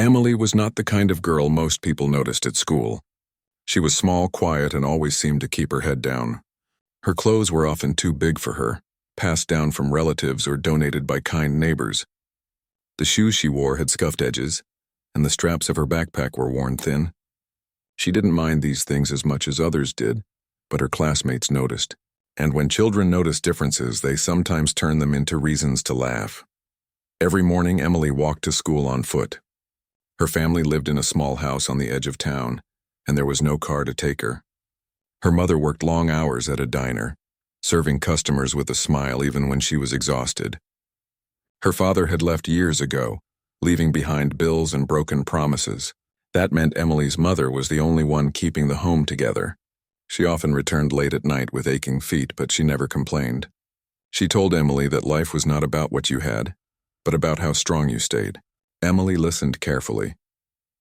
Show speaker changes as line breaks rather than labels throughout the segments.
Emily was not the kind of girl most people noticed at school. She was small, quiet, and always seemed to keep her head down. Her clothes were often too big for her, passed down from relatives or donated by kind neighbors. The shoes she wore had scuffed edges, and the straps of her backpack were worn thin. She didn't mind these things as much as others did, but her classmates noticed. And when children notice differences, they sometimes turn them into reasons to laugh. Every morning, Emily walked to school on foot. Her family lived in a small house on the edge of town, and there was no car to take her. Her mother worked long hours at a diner, serving customers with a smile even when she was exhausted. Her father had left years ago, leaving behind bills and broken promises. That meant Emily's mother was the only one keeping the home together. She often returned late at night with aching feet, but she never complained. She told Emily that life was not about what you had, but about how strong you stayed. Emily listened carefully,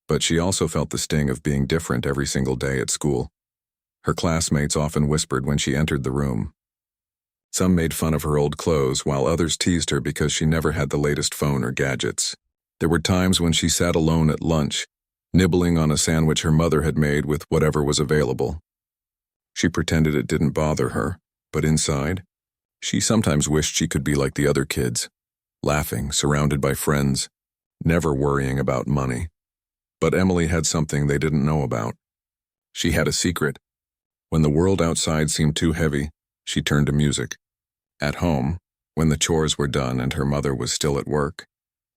but she also felt the sting of being different every single day at school. Her classmates often whispered when she entered the room. Some made fun of her old clothes, while others teased her because she never had the latest phone or gadgets. There were times when she sat alone at lunch, nibbling on a sandwich her mother had made with whatever was available. She pretended it didn't bother her, but inside, she sometimes wished she could be like the other kids, laughing, surrounded by friends, never worrying about money. But Emily had something they didn't know about. She had a secret. When the world outside seemed too heavy, she turned to music. At home, when the chores were done and her mother was still at work,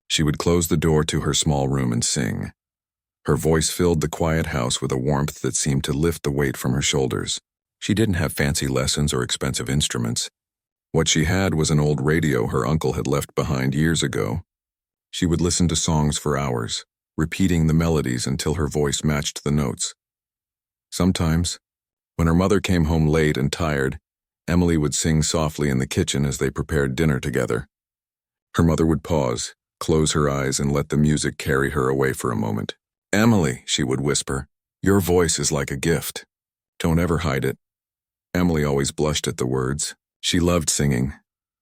she would close the door to her small room and sing. Her voice filled the quiet house with a warmth that seemed to lift the weight from her shoulders. She didn't have fancy lessons or expensive instruments. What she had was an old radio her uncle had left behind years ago. She would listen to songs for hours, repeating the melodies until her voice matched the notes. Sometimes, when her mother came home late and tired, Emily would sing softly in the kitchen as they prepared dinner together. Her mother would pause, close her eyes, and let the music carry her away for a moment. "Emily," she would whisper, "your voice is like a gift. Don't ever hide it." Emily always blushed at the words. She loved singing,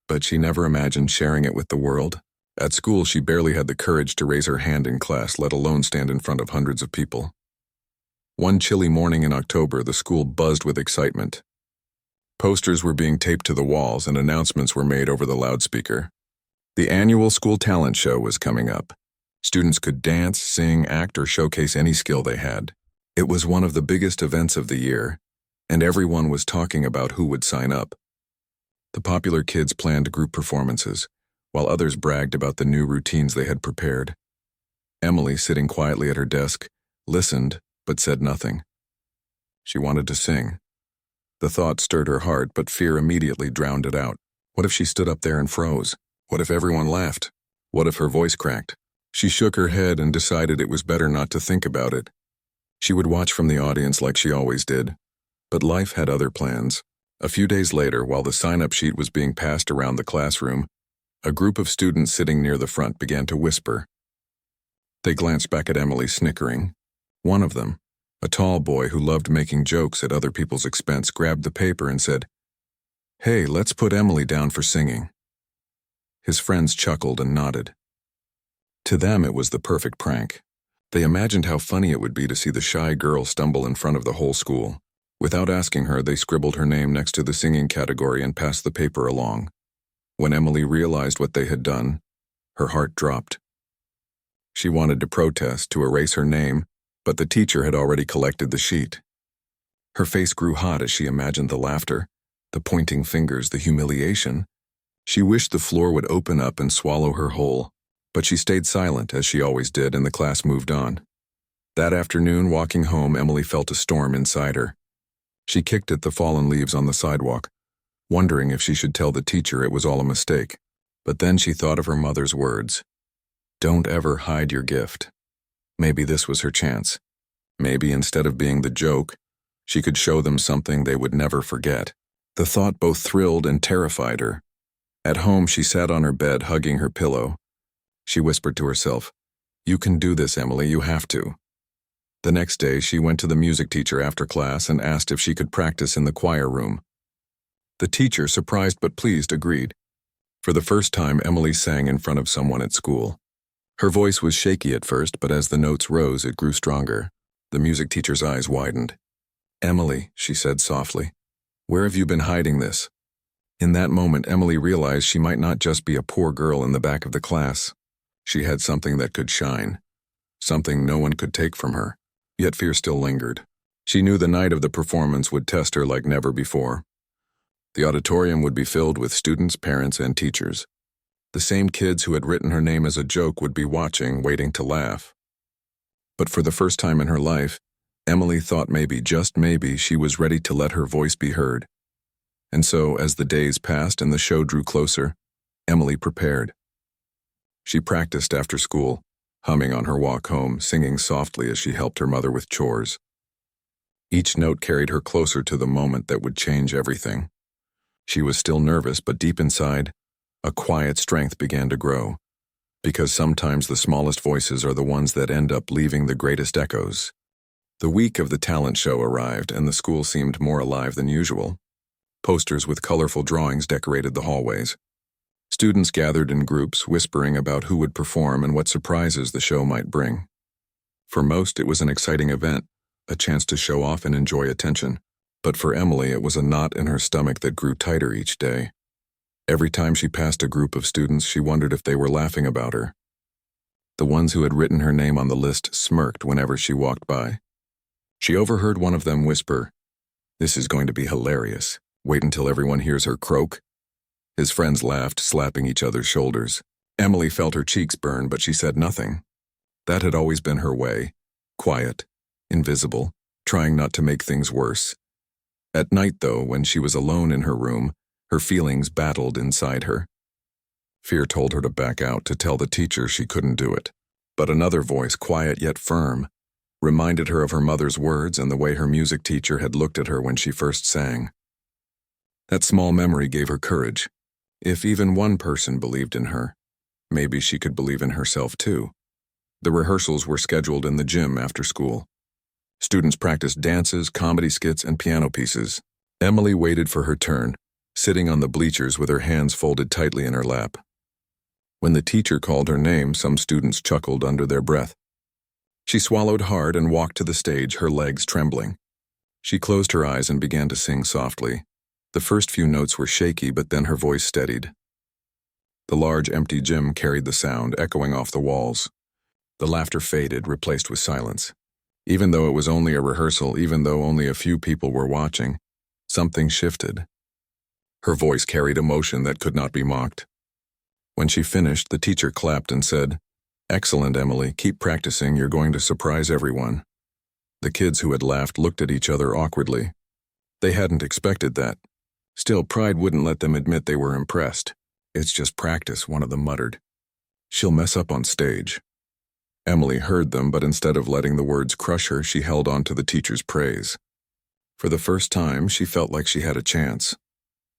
but she never imagined sharing it with the world. At school, she barely had the courage to raise her hand in class, let alone stand in front of hundreds of people. One chilly morning in October, the school buzzed with excitement. Posters were being taped to the walls and announcements were made over the loudspeaker. The annual school talent show was coming up. Students could dance, sing, act, or showcase any skill they had. It was one of the biggest events of the year, and everyone was talking about who would sign up. The popular kids planned group performances, while others bragged about the new routines they had prepared. Emily, sitting quietly at her desk, listened but said nothing. She wanted to sing. The thought stirred her heart, but fear immediately drowned it out. What if she stood up there and froze? What if everyone laughed? What if her voice cracked? She shook her head and decided it was better not to think about it. She would watch from the audience like she always did. But life had other plans. A few days later, while the sign-up sheet was being passed around the classroom, a group of students sitting near the front began to whisper. They glanced back at Emily, snickering. One of them, a tall boy who loved making jokes at other people's expense, grabbed the paper and said, "Hey, let's put Emily down for singing." His friends chuckled and nodded. To them, it was the perfect prank. They imagined how funny it would be to see the shy girl stumble in front of the whole school. Without asking her, they scribbled her name next to the singing category and passed the paper along. When Emily realized what they had done, her heart dropped. She wanted to protest, to erase her name, but the teacher had already collected the sheet. Her face grew hot as she imagined the laughter, the pointing fingers, the humiliation. She wished the floor would open up and swallow her whole, but she stayed silent, as she always did, and the class moved on. That afternoon, walking home, Emily felt a storm inside her. She kicked at the fallen leaves on the sidewalk, wondering if she should tell the teacher it was all a mistake. But then she thought of her mother's words. Don't ever hide your gift. Maybe this was her chance. Maybe instead of being the joke, she could show them something they would never forget. The thought both thrilled and terrified her. At home, she sat on her bed, hugging her pillow. She whispered to herself, "You can do this, Emily, you have to." The next day, she went to the music teacher after class and asked if she could practice in the choir room. The teacher, surprised but pleased, agreed. For the first time, Emily sang in front of someone at school. Her voice was shaky at first, but as the notes rose, it grew stronger. The music teacher's eyes widened. "Emily," she said softly, "where have you been hiding this?" In that moment, Emily realized she might not just be a poor girl in the back of the class. She had something that could shine, something no one could take from her. Yet fear still lingered. She knew the night of the performance would test her like never before. The auditorium would be filled with students, parents, and teachers. The same kids who had written her name as a joke would be watching, waiting to laugh. But for the first time in her life, Emily thought maybe, just maybe, she was ready to let her voice be heard. And so, as the days passed and the show drew closer, Emily prepared. She practiced after school, humming on her walk home, singing softly as she helped her mother with chores. Each note carried her closer to the moment that would change everything. She was still nervous, but deep inside, a quiet strength began to grow. Because sometimes the smallest voices are the ones that end up leaving the greatest echoes. The week of the talent show arrived, and the school seemed more alive than usual. Posters with colorful drawings decorated the hallways. Students gathered in groups, whispering about who would perform and what surprises the show might bring. For most, it was an exciting event, a chance to show off and enjoy attention. But for Emily, it was a knot in her stomach that grew tighter each day. Every time she passed a group of students, she wondered if they were laughing about her. The ones who had written her name on the list smirked whenever she walked by. She overheard one of them whisper, "This is going to be hilarious. Wait until everyone hears her croak." His friends laughed, slapping each other's shoulders. Emily felt her cheeks burn, but she said nothing. That had always been her way. Quiet, invisible, trying not to make things worse. At night, though, when she was alone in her room, her feelings battled inside her. Fear told her to back out, to tell the teacher she couldn't do it. But another voice, quiet yet firm, reminded her of her mother's words and the way her music teacher had looked at her when she first sang. That small memory gave her courage. If even one person believed in her, maybe she could believe in herself too. The rehearsals were scheduled in the gym after school. Students practiced dances, comedy skits, and piano pieces. Emily waited for her turn, sitting on the bleachers with her hands folded tightly in her lap. When the teacher called her name, some students chuckled under their breath. She swallowed hard and walked to the stage, her legs trembling. She closed her eyes and began to sing softly. The first few notes were shaky, but then her voice steadied. The large, empty gym carried the sound, echoing off the walls. The laughter faded, replaced with silence. Even though it was only a rehearsal, even though only a few people were watching, something shifted. Her voice carried emotion that could not be mocked. When she finished, the teacher clapped and said, "Excellent, Emily. Keep practicing. You're going to surprise everyone." The kids who had laughed looked at each other awkwardly. They hadn't expected that. Still, pride wouldn't let them admit they were impressed. "It's just practice," one of them muttered. "She'll mess up on stage." Emily heard them, but instead of letting the words crush her, she held on to the teacher's praise. For the first time, she felt like she had a chance.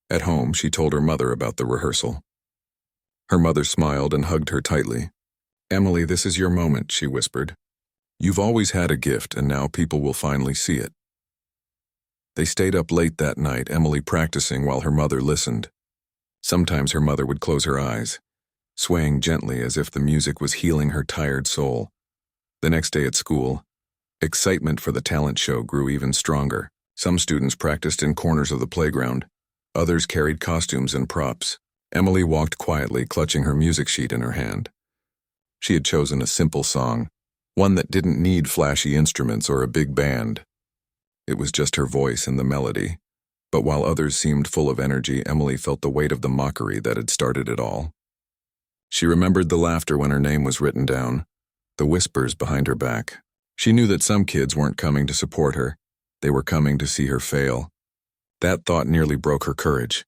At home, she told her mother about the rehearsal. Her mother smiled and hugged her tightly. "Emily, this is your moment," she whispered. "You've always had a gift, and now people will finally see it." They stayed up late that night, Emily practicing while her mother listened. Sometimes her mother would close her eyes, swaying gently as if the music was healing her tired soul. The next day at school, excitement for the talent show grew even stronger. Some students practiced in corners of the playground. Others carried costumes and props. Emily walked quietly, clutching her music sheet in her hand. She had chosen a simple song, one that didn't need flashy instruments or a big band. It was just her voice and the melody. But while others seemed full of energy, Emily felt the weight of the mockery that had started it all. She remembered the laughter when her name was written down, the whispers behind her back. She knew that some kids weren't coming to support her. They were coming to see her fail. That thought nearly broke her courage.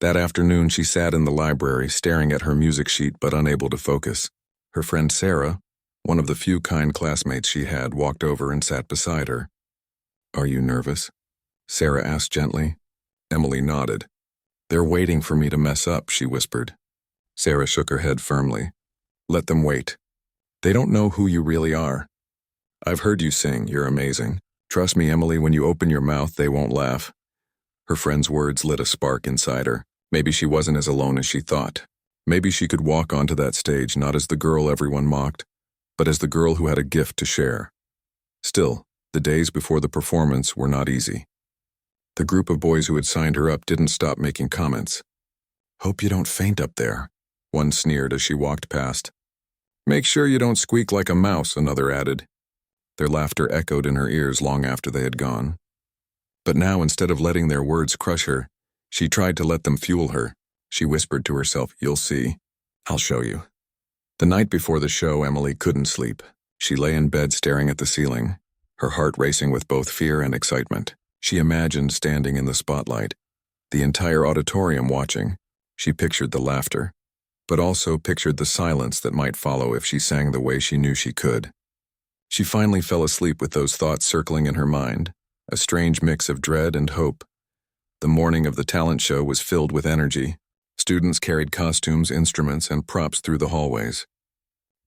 That afternoon, she sat in the library, staring at her music sheet but unable to focus. Her friend Sarah, one of the few kind classmates she had, walked over and sat beside her. "Are you nervous?" Sarah asked gently. Emily nodded. "They're waiting for me to mess up," she whispered. Sarah shook her head firmly. "Let them wait. They don't know who you really are. I've heard you sing. You're amazing. Trust me, Emily, when you open your mouth, they won't laugh." Her friend's words lit a spark inside her. Maybe she wasn't as alone as she thought. Maybe she could walk onto that stage not as the girl everyone mocked, but as the girl who had a gift to share. Still, the days before the performance were not easy. The group of boys who had signed her up didn't stop making comments. "Hope you don't faint up there," one sneered as she walked past. "Make sure you don't squeak like a mouse," another added. Their laughter echoed in her ears long after they had gone. But now, instead of letting their words crush her, she tried to let them fuel her. She whispered to herself, "You'll see. I'll show you." The night before the show, Emily couldn't sleep. She lay in bed staring at the ceiling, her heart racing with both fear and excitement. She imagined standing in the spotlight, the entire auditorium watching. She pictured the laughter, but also pictured the silence that might follow if she sang the way she knew she could. She finally fell asleep with those thoughts circling in her mind, a strange mix of dread and hope. The morning of the talent show was filled with energy. Students carried costumes, instruments, and props through the hallways.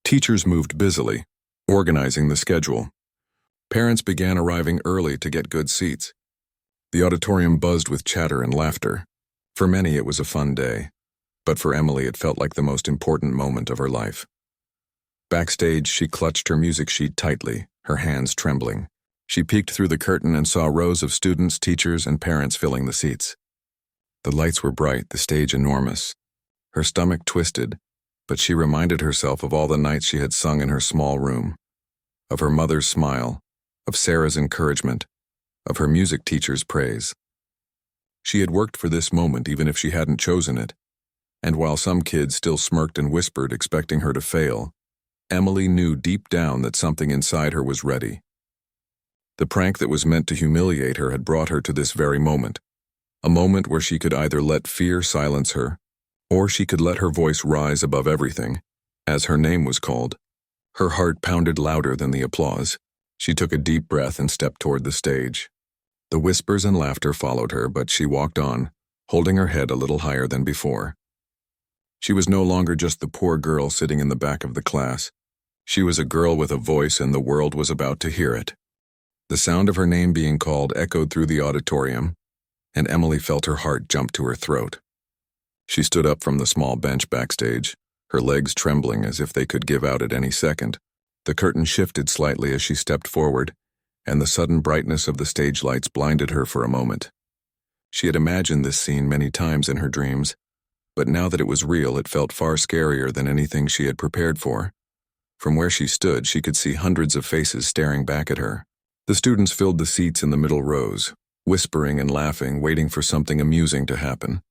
Teachers moved busily, organizing the schedule. Parents began arriving early to get good seats. The auditorium buzzed with chatter and laughter. For many, it was a fun day, but for Emily, it felt like the most important moment of her life. Backstage, she clutched her music sheet tightly, her hands trembling. She peeked through the curtain and saw rows of students, teachers, and parents filling the seats. The lights were bright, the stage enormous. Her stomach twisted, but she reminded herself of all the nights she had sung in her small room, of her mother's smile, of Sarah's encouragement, of her music teacher's praise. She had worked for this moment even if she hadn't chosen it, and while some kids still smirked and whispered, expecting her to fail, Emily knew deep down that something inside her was ready. The prank that was meant to humiliate her had brought her to this very moment, a moment where she could either let fear silence her, or she could let her voice rise above everything. As her name was called, her heart pounded louder than the applause. She took a deep breath and stepped toward the stage. The whispers and laughter followed her, but she walked on, holding her head a little higher than before. She was no longer just the poor girl sitting in the back of the class. She was a girl with a voice, and the world was about to hear it. The sound of her name being called echoed through the auditorium, and Emily felt her heart jump to her throat. She stood up from the small bench backstage, her legs trembling as if they could give out at any second. The curtain shifted slightly as she stepped forward, and the sudden brightness of the stage lights blinded her for a moment. She had imagined this scene many times in her dreams, but now that it was real, it felt far scarier than anything she had prepared for. From where she stood, she could see hundreds of faces staring back at her. The students filled the seats in the middle rows, whispering and laughing, waiting for something amusing to happen.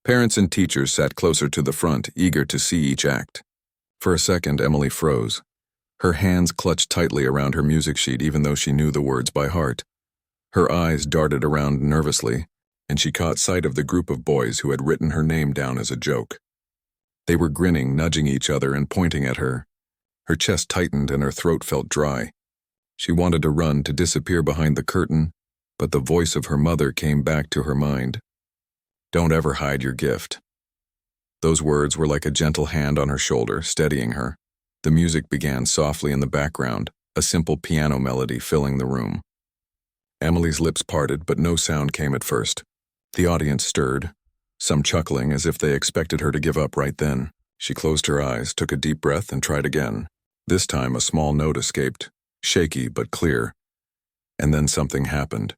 Parents and teachers sat closer to the front, eager to see each act. For a second, Emily froze. Her hands clutched tightly around her music sheet even though she knew the words by heart. Her eyes darted around nervously, and she caught sight of the group of boys who had written her name down as a joke. They were grinning, nudging each other, and pointing at her. Her chest tightened and her throat felt dry. She wanted to run, to disappear behind the curtain, but the voice of her mother came back to her mind. "Don't ever hide your gift." Those words were like a gentle hand on her shoulder, steadying her. The music began softly in the background, a simple piano melody filling the room. Emily's lips parted, but no sound came at first. The audience stirred, some chuckling as if they expected her to give up right then. She closed her eyes, took a deep breath, and tried again. This time a small note escaped, shaky but clear, and then something happened.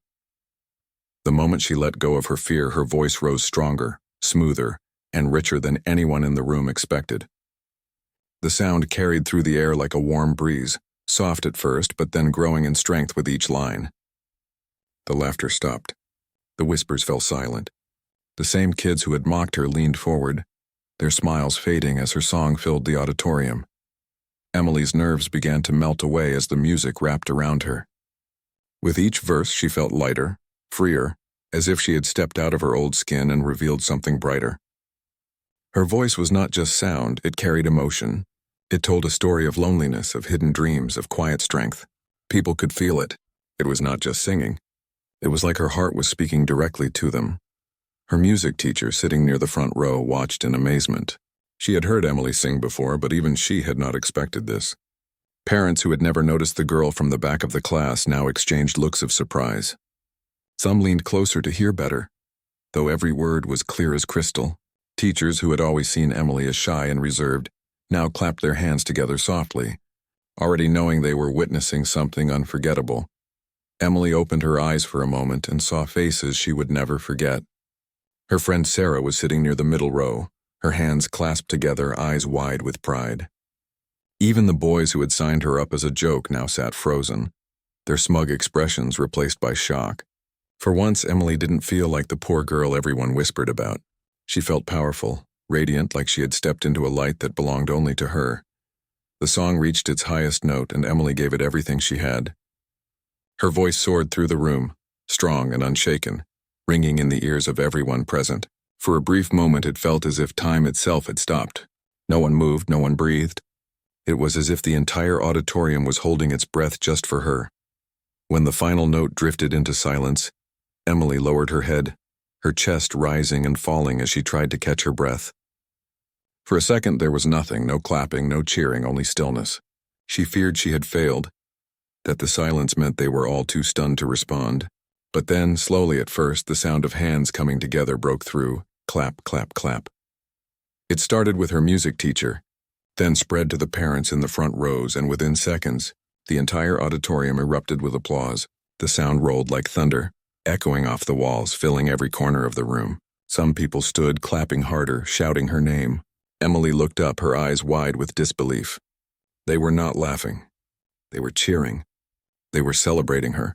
The moment she let go of her fear, her voice rose stronger, smoother, and richer than anyone in the room expected. The sound carried through the air like a warm breeze, soft at first, but then growing in strength with each line. The laughter stopped. The whispers fell silent. The same kids who had mocked her leaned forward, their smiles fading as her song filled the auditorium. Emily's nerves began to melt away as the music wrapped around her. With each verse, she felt lighter, freer, as if she had stepped out of her old skin and revealed something brighter. Her voice was not just sound, it carried emotion. It told a story of loneliness, of hidden dreams, of quiet strength. People could feel it. It was not just singing. It was like her heart was speaking directly to them. Her music teacher, sitting near the front row, watched in amazement. She had heard Emily sing before, but even she had not expected this. Parents who had never noticed the girl from the back of the class now exchanged looks of surprise. Some leaned closer to hear better, though every word was clear as crystal. Teachers who had always seen Emily as shy and reserved now clapped their hands together softly, already knowing they were witnessing something unforgettable. Emily opened her eyes for a moment and saw faces she would never forget. Her friend Sarah was sitting near the middle row, her hands clasped together, eyes wide with pride. Even the boys who had signed her up as a joke now sat frozen, their smug expressions replaced by shock. For once, Emily didn't feel like the poor girl everyone whispered about. She felt powerful, radiant, like she had stepped into a light that belonged only to her. The song reached its highest note, and Emily gave it everything she had. Her voice soared through the room, strong and unshaken, ringing in the ears of everyone present. For a brief moment it felt as if time itself had stopped. No one moved, no one breathed. It was as if the entire auditorium was holding its breath just for her. When the final note drifted into silence, Emily lowered her head, her chest rising and falling as she tried to catch her breath. For a second there was nothing, no clapping, no cheering, only stillness. She feared she had failed, that the silence meant they were all too stunned to respond. But then, slowly at first, the sound of hands coming together broke through, clap, clap, clap. It started with her music teacher, then spread to the parents in the front rows, and within seconds, the entire auditorium erupted with applause. The sound rolled like thunder, echoing off the walls, filling every corner of the room. Some people stood, clapping harder, shouting her name. Emily looked up, her eyes wide with disbelief. They were not laughing. They were cheering. They were celebrating her.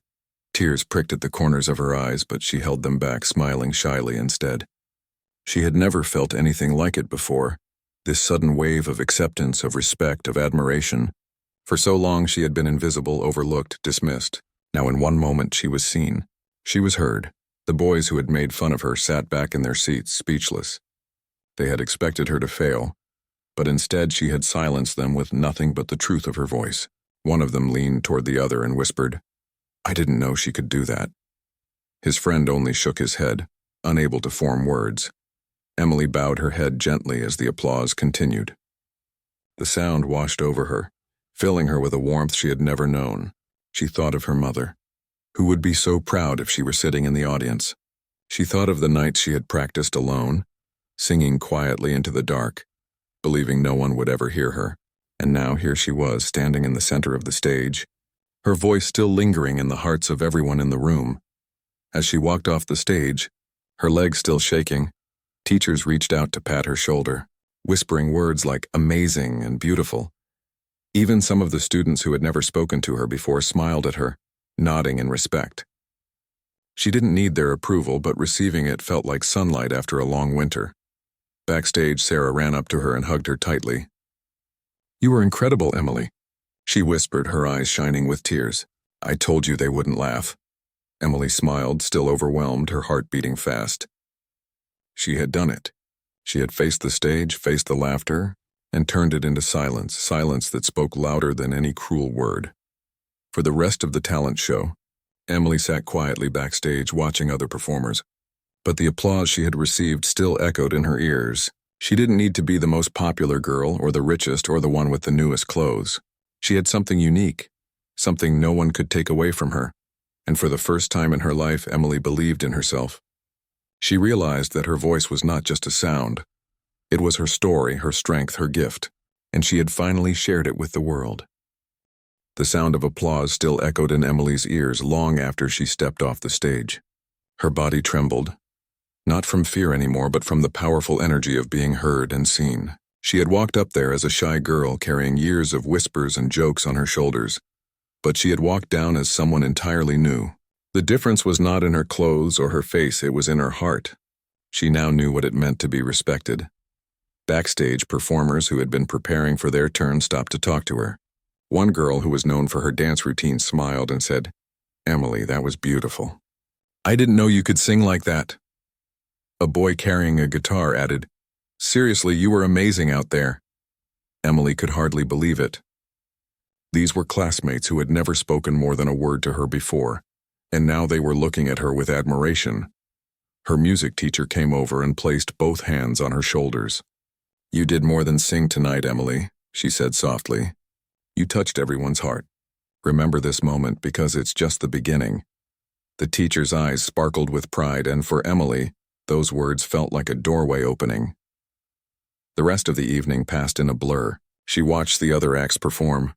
Tears pricked at the corners of her eyes, but she held them back, smiling shyly instead. She had never felt anything like it before, this sudden wave of acceptance, of respect, of admiration. For so long she had been invisible, overlooked, dismissed. Now in one moment she was seen. She was heard. The boys who had made fun of her sat back in their seats, speechless. They had expected her to fail, but instead she had silenced them with nothing but the truth of her voice. One of them leaned toward the other and whispered, "I didn't know she could do that." His friend only shook his head, unable to form words. Emily bowed her head gently as the applause continued. The sound washed over her, filling her with a warmth she had never known. She thought of her mother, who would be so proud if she were sitting in the audience. She thought of the nights she had practiced alone, singing quietly into the dark, believing no one would ever hear her. And now here she was, standing in the center of the stage, her voice still lingering in the hearts of everyone in the room. As she walked off the stage, her legs still shaking, teachers reached out to pat her shoulder, whispering words like amazing and beautiful. Even some of the students who had never spoken to her before smiled at her, nodding in respect. She didn't need their approval, but receiving it felt like sunlight after a long winter. Backstage, Sarah ran up to her and hugged her tightly. "You were incredible, Emily," she whispered, her eyes shining with tears. "I told you they wouldn't laugh." Emily smiled, still overwhelmed, her heart beating fast. She had done it. She had faced the stage, faced the laughter, and turned it into silence, silence that spoke louder than any cruel word. For the rest of the talent show, Emily sat quietly backstage watching other performers. But the applause she had received still echoed in her ears. She didn't need to be the most popular girl, or the richest, or the one with the newest clothes. She had something unique, something no one could take away from her. And for the first time in her life, Emily believed in herself. She realized that her voice was not just a sound. It was her story, her strength, her gift, and she had finally shared it with the world. The sound of applause still echoed in Emily's ears long after she stepped off the stage. Her body trembled, not from fear anymore, but from the powerful energy of being heard and seen. She had walked up there as a shy girl, carrying years of whispers and jokes on her shoulders, but she had walked down as someone entirely new. The difference was not in her clothes or her face, it was in her heart. She now knew what it meant to be respected. Backstage, performers who had been preparing for their turn stopped to talk to her. One girl who was known for her dance routine smiled and said, "Emily, that was beautiful." "I didn't know you could sing like that." A boy carrying a guitar added, "Seriously, you were amazing out there." Emily could hardly believe it. These were classmates who had never spoken more than a word to her before, and now they were looking at her with admiration. Her music teacher came over and placed both hands on her shoulders. "You did more than sing tonight, Emily," she said softly. "You touched everyone's heart. Remember this moment because it's just the beginning." The teacher's eyes sparkled with pride, and for Emily, those words felt like a doorway opening. The rest of the evening passed in a blur. She watched the other acts perform,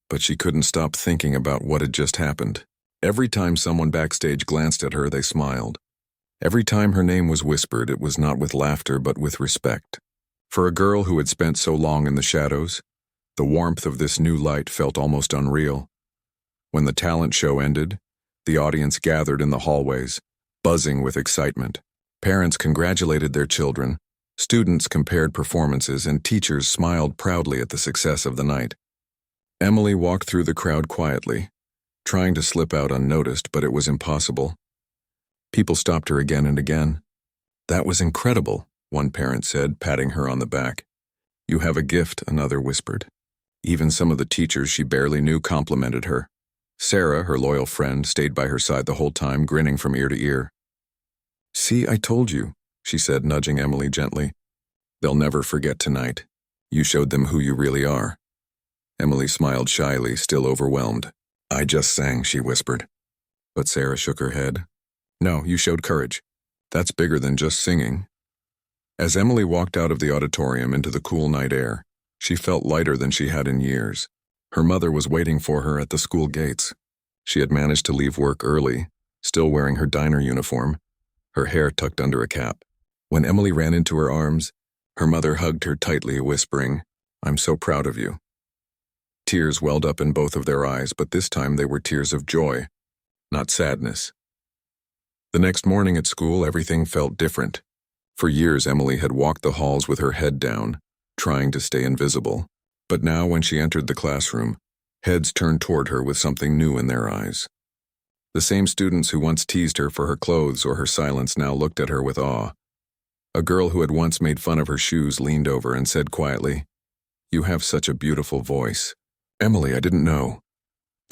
but she couldn't stop thinking about what had just happened. Every time someone backstage glanced at her, they smiled. Every time her name was whispered, it was not with laughter but with respect. For a girl who had spent so long in the shadows, the warmth of this new light felt almost unreal. When the talent show ended, the audience gathered in the hallways, buzzing with excitement. Parents congratulated their children, students compared performances, and teachers smiled proudly at the success of the night. Emily walked through the crowd quietly, trying to slip out unnoticed, but it was impossible. People stopped her again and again. "That was incredible," one parent said, patting her on the back. "You have a gift," another whispered. Even some of the teachers she barely knew complimented her. Sarah, her loyal friend, stayed by her side the whole time, grinning from ear to ear. "See, I told you," she said, nudging Emily gently. "They'll never forget tonight. You showed them who you really are." Emily smiled shyly, still overwhelmed. "I just sang," she whispered. But Sarah shook her head. "No, you showed courage. That's bigger than just singing." As Emily walked out of the auditorium into the cool night air, she felt lighter than she had in years. Her mother was waiting for her at the school gates. She had managed to leave work early, still wearing her diner uniform, her hair tucked under a cap. When Emily ran into her arms, her mother hugged her tightly, whispering, "I'm so proud of you." Tears welled up in both of their eyes, but this time they were tears of joy, not sadness. The next morning at school, everything felt different. For years, Emily had walked the halls with her head down, trying to stay invisible. But now, when she entered the classroom, heads turned toward her with something new in their eyes. The same students who once teased her for her clothes or her silence now looked at her with awe. A girl who had once made fun of her shoes leaned over and said quietly, "You have such a beautiful voice." "Emily, I didn't know."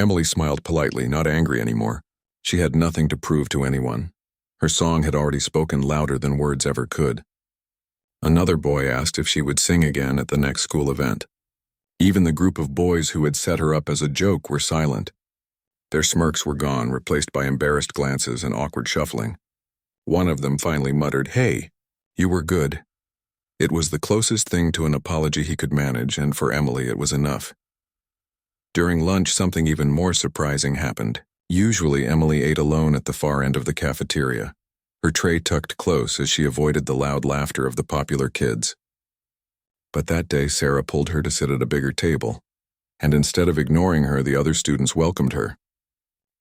Emily smiled politely, not angry anymore. She had nothing to prove to anyone. Her song had already spoken louder than words ever could. Another boy asked if she would sing again at the next school event. Even the group of boys who had set her up as a joke were silent. Their smirks were gone, replaced by embarrassed glances and awkward shuffling. One of them finally muttered, "Hey, you were good." It was the closest thing to an apology he could manage, and for Emily it was enough. During lunch, something even more surprising happened. Usually, Emily ate alone at the far end of the cafeteria, her tray tucked close as she avoided the loud laughter of the popular kids. But that day, Sarah pulled her to sit at a bigger table, and instead of ignoring her, the other students welcomed her.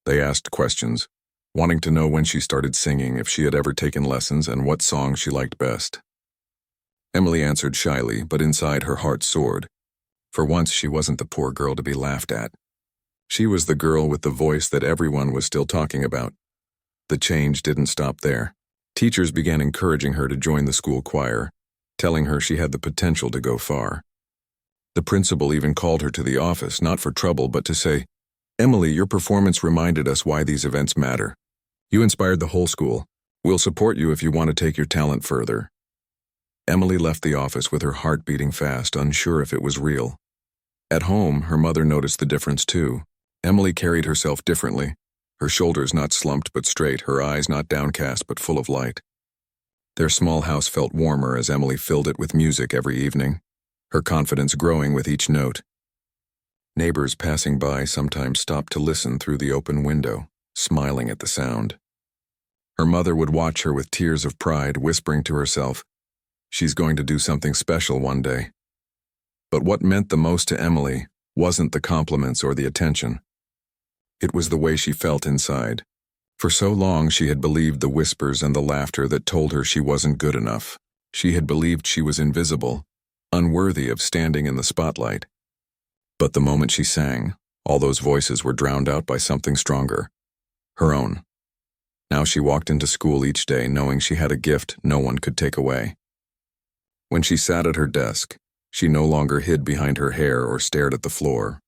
They asked questions, wanting to know when she started singing, if she had ever taken lessons, and what song she liked best. Emily answered shyly, but inside her heart soared. For once, she wasn't the poor girl to be laughed at. She was the girl with the voice that everyone was still talking about. The change didn't stop there. Teachers began encouraging her to join the school choir, telling her she had the potential to go far. The principal even called her to the office, not for trouble, but to say, "Emily, your performance reminded us why these events matter. You inspired the whole school. We'll support you if you want to take your talent further." Emily left the office with her heart beating fast, unsure if it was real. At home, her mother noticed the difference too. Emily carried herself differently, her shoulders not slumped but straight, her eyes not downcast but full of light. Their small house felt warmer as Emily filled it with music every evening, her confidence growing with each note. Neighbors passing by sometimes stopped to listen through the open window, smiling at the sound. Her mother would watch her with tears of pride, whispering to herself, "She's going to do something special one day." But what meant the most to Emily wasn't the compliments or the attention. It was the way she felt inside. For so long she had believed the whispers and the laughter that told her she wasn't good enough. She had believed she was invisible, unworthy of standing in the spotlight. But the moment she sang, all those voices were drowned out by something stronger, her own. Now she walked into school each day knowing she had a gift no one could take away. When she sat at her desk, she no longer hid behind her hair or stared at the floor.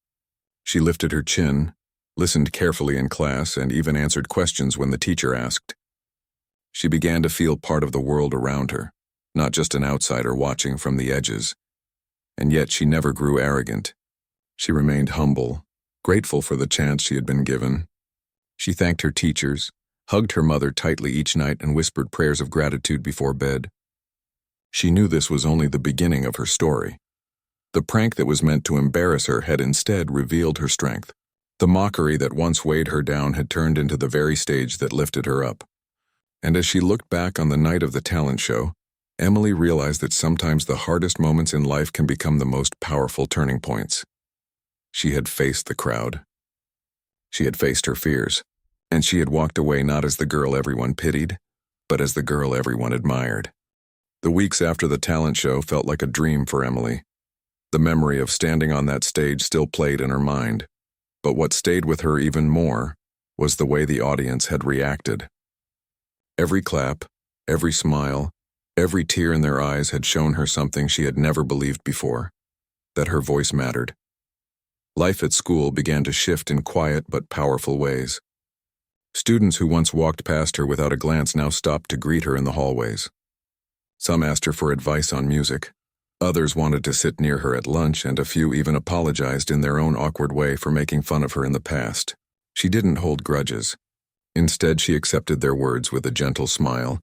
She lifted her chin, listened carefully in class, and even answered questions when the teacher asked. She began to feel part of the world around her, not just an outsider watching from the edges. And yet she never grew arrogant. She remained humble, grateful for the chance she had been given. She thanked her teachers, hugged her mother tightly each night, and whispered prayers of gratitude before bed. She knew this was only the beginning of her story. The prank that was meant to embarrass her had instead revealed her strength. The mockery that once weighed her down had turned into the very stage that lifted her up. And as she looked back on the night of the talent show, Emily realized that sometimes the hardest moments in life can become the most powerful turning points. She had faced the crowd. She had faced her fears, and she had walked away not as the girl everyone pitied, but as the girl everyone admired. The weeks after the talent show felt like a dream for Emily. The memory of standing on that stage still played in her mind, but what stayed with her even more was the way the audience had reacted. Every clap, every smile, every tear in their eyes had shown her something she had never believed before, that her voice mattered. Life at school began to shift in quiet but powerful ways. Students who once walked past her without a glance now stopped to greet her in the hallways. Some asked her for advice on music. Others wanted to sit near her at lunch, and a few even apologized in their own awkward way for making fun of her in the past. She didn't hold grudges. Instead, she accepted their words with a gentle smile,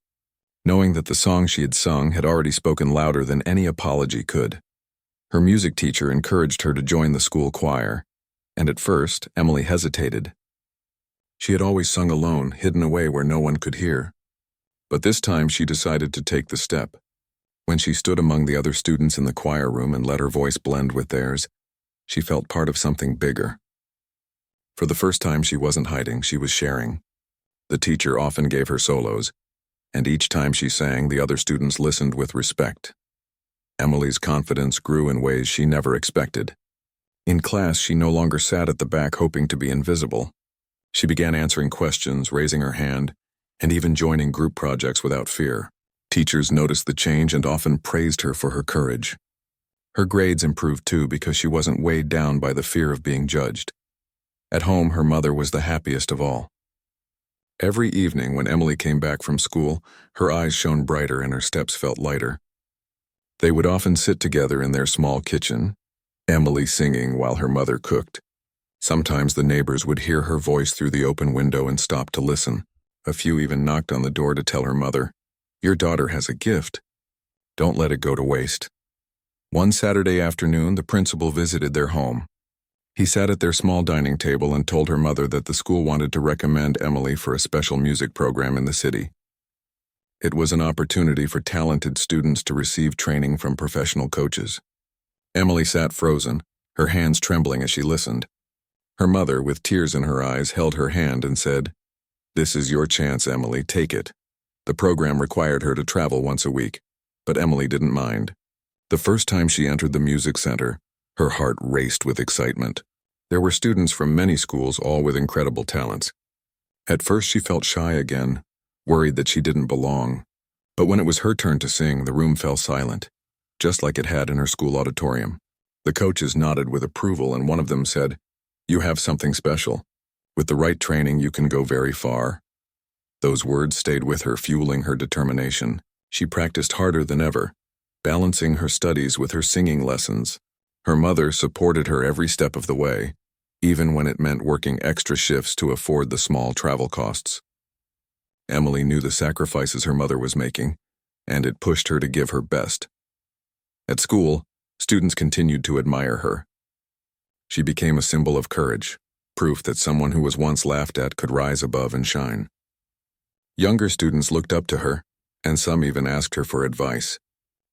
knowing that the song she had sung had already spoken louder than any apology could. Her music teacher encouraged her to join the school choir, and at first, Emily hesitated. She had always sung alone, hidden away where no one could hear. But this time she decided to take the step. When she stood among the other students in the choir room and let her voice blend with theirs, she felt part of something bigger. For the first time, she wasn't hiding, she was sharing. The teacher often gave her solos, and each time she sang, the other students listened with respect. Emily's confidence grew in ways she never expected. In class, she no longer sat at the back hoping to be invisible. She began answering questions, raising her hand, and even joining group projects without fear. Teachers noticed the change and often praised her for her courage. Her grades improved too because she wasn't weighed down by the fear of being judged. At home, her mother was the happiest of all. Every evening when Emily came back from school, her eyes shone brighter and her steps felt lighter. They would often sit together in their small kitchen, Emily singing while her mother cooked. Sometimes the neighbors would hear her voice through the open window and stop to listen. A few even knocked on the door to tell her mother, "Your daughter has a gift. Don't let it go to waste." One Saturday afternoon, the principal visited their home. He sat at their small dining table and told her mother that the school wanted to recommend Emily for a special music program in the city. It was an opportunity for talented students to receive training from professional coaches. Emily sat frozen, her hands trembling as she listened. Her mother, with tears in her eyes, held her hand and said, "This is your chance, Emily, take it." The program required her to travel once a week, but Emily didn't mind. The first time she entered the music center, her heart raced with excitement. There were students from many schools, all with incredible talents. At first she felt shy again, worried that she didn't belong. But when it was her turn to sing, the room fell silent, just like it had in her school auditorium. The coaches nodded with approval, and one of them said, "You have something special. With the right training, you can go very far." Those words stayed with her, fueling her determination. She practiced harder than ever, balancing her studies with her singing lessons. Her mother supported her every step of the way, even when it meant working extra shifts to afford the small travel costs. Emily knew the sacrifices her mother was making, and it pushed her to give her best. At school, students continued to admire her. She became a symbol of courage, proof that someone who was once laughed at could rise above and shine. Younger students looked up to her, and some even asked her for advice.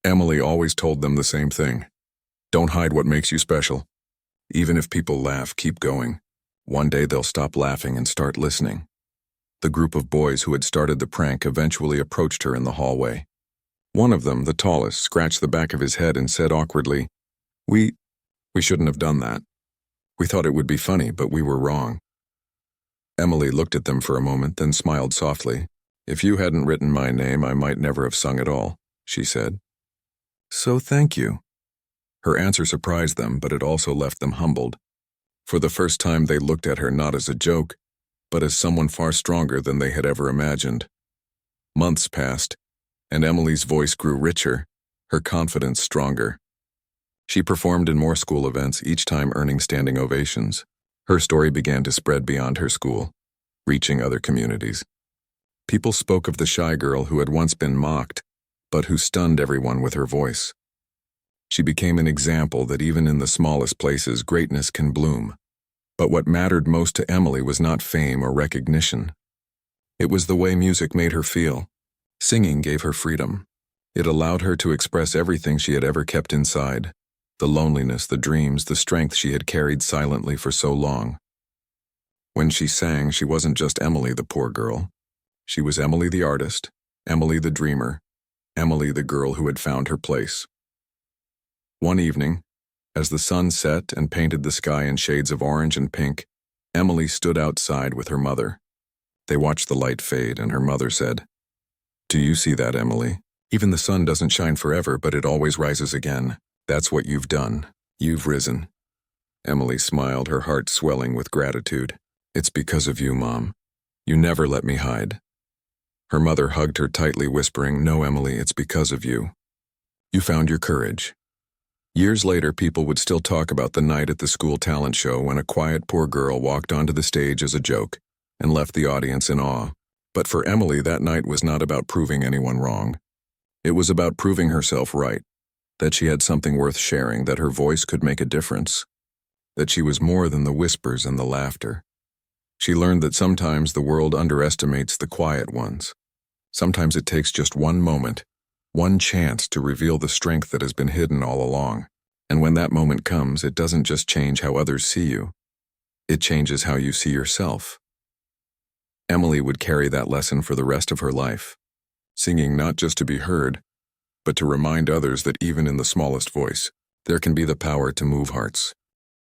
Emily always told them the same thing. Don't hide what makes you special. Even if people laugh, keep going. One day they'll stop laughing and start listening. The group of boys who had started the prank eventually approached her in the hallway. One of them, the tallest, scratched the back of his head and said awkwardly, We shouldn't have done that. We thought it would be funny, but we were wrong." Emily looked at them for a moment, then smiled softly. "If you hadn't written my name, I might never have sung at all," she said. "So thank you." Her answer surprised them, but it also left them humbled. For the first time, they looked at her not as a joke, but as someone far stronger than they had ever imagined. Months passed, and Emily's voice grew richer, her confidence stronger. She performed in more school events, each time earning standing ovations. Her story began to spread beyond her school, reaching other communities. People spoke of the shy girl who had once been mocked, but who stunned everyone with her voice. She became an example that even in the smallest places, greatness can bloom. But what mattered most to Emily was not fame or recognition. It was the way music made her feel. Singing gave her freedom. It allowed her to express everything she had ever kept inside, the loneliness, the dreams, the strength she had carried silently for so long. When she sang, she wasn't just Emily the poor girl. She was Emily the artist, Emily the dreamer, Emily the girl who had found her place. One evening, as the sun set and painted the sky in shades of orange and pink, Emily stood outside with her mother. They watched the light fade, and her mother said, "Do you see that, Emily? Even the sun doesn't shine forever, but it always rises again. That's what you've done. You've risen." Emily smiled, her heart swelling with gratitude. "It's because of you, Mom. You never let me hide." Her mother hugged her tightly, whispering, "No, Emily, it's because of you. You found your courage." Years later, people would still talk about the night at the school talent show when a quiet poor girl walked onto the stage as a joke and left the audience in awe. But for Emily, that night was not about proving anyone wrong. It was about proving herself right, that she had something worth sharing, that her voice could make a difference, that she was more than the whispers and the laughter. She learned that sometimes the world underestimates the quiet ones. Sometimes it takes just one moment, one chance to reveal the strength that has been hidden all along. And when that moment comes, it doesn't just change how others see you. It changes how you see yourself. Emily would carry that lesson for the rest of her life, singing not just to be heard, but to remind others that even in the smallest voice, there can be the power to move hearts.